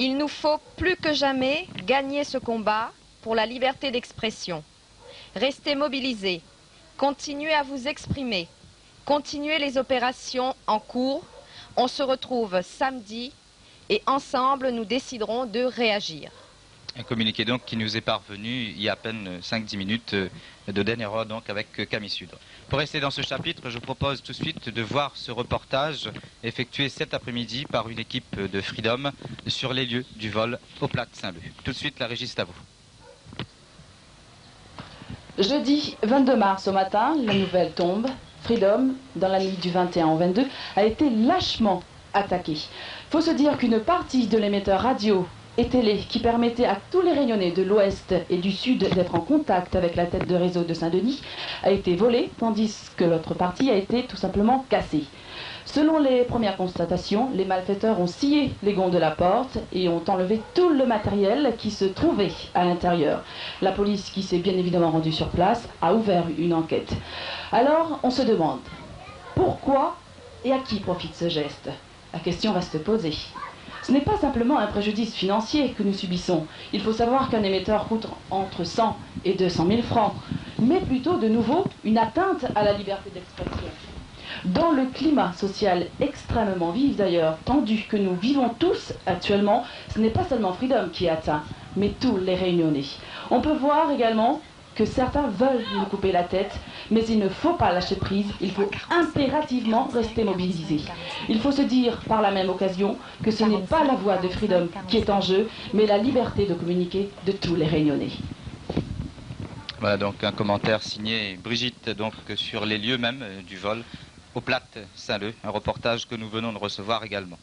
Il nous faut plus que jamais gagner ce combat pour la liberté d'expression. Restez mobilisés, continuez à vous exprimer, continuez les opérations en cours. On se retrouve samedi et ensemble nous déciderons de réagir. Un communiqué donc qui nous est parvenu il y a à peine 5-10 minutes de dernière heure donc avec Camille Sudre. Pour rester dans ce chapitre, je propose tout de suite de voir ce reportage effectué cet après-midi par une équipe de Freedom sur les lieux du vol au Platte Saint-Leu. Tout de suite, la régie, c'est à vous. Jeudi 22 mars au matin, la nouvelle tombe. Freedom, dans la nuit du 21 au 22, a été lâchement attaqué. Faut se dire qu'une partie de l'émetteur radio et télé qui permettait à tous les Réunionnais de l'Ouest et du Sud d'être en contact avec la tête de réseau de Saint-Denis a été volée, tandis que l'autre partie a été tout simplement cassée. Selon les premières constatations, les malfaiteurs ont scié les gonds de la porte et ont enlevé tout le matériel qui se trouvait à l'intérieur. La police, qui s'est bien évidemment rendue sur place, a ouvert une enquête. Alors, on se demande, pourquoi et à qui profite ce geste? La question reste posée. Ce n'est pas simplement un préjudice financier que nous subissons. Il faut savoir qu'un émetteur coûte entre 100 et 200 000 francs, mais plutôt de nouveau une atteinte à la liberté d'expression. Dans le climat social extrêmement vif d'ailleurs, tendu que nous vivons tous actuellement, ce n'est pas seulement Freedom qui est atteint, mais tous les Réunionnais. On peut voir également que certains veulent nous couper la tête, mais il ne faut pas lâcher prise, il faut impérativement rester mobilisé. Il faut se dire par la même occasion que ce n'est pas la voix de Freedom qui est en jeu, mais la liberté de communiquer de tous les Réunionnais. Voilà donc un commentaire signé Brigitte donc sur les lieux même du vol au Platte Saint-Leu, un reportage que nous venons de recevoir également.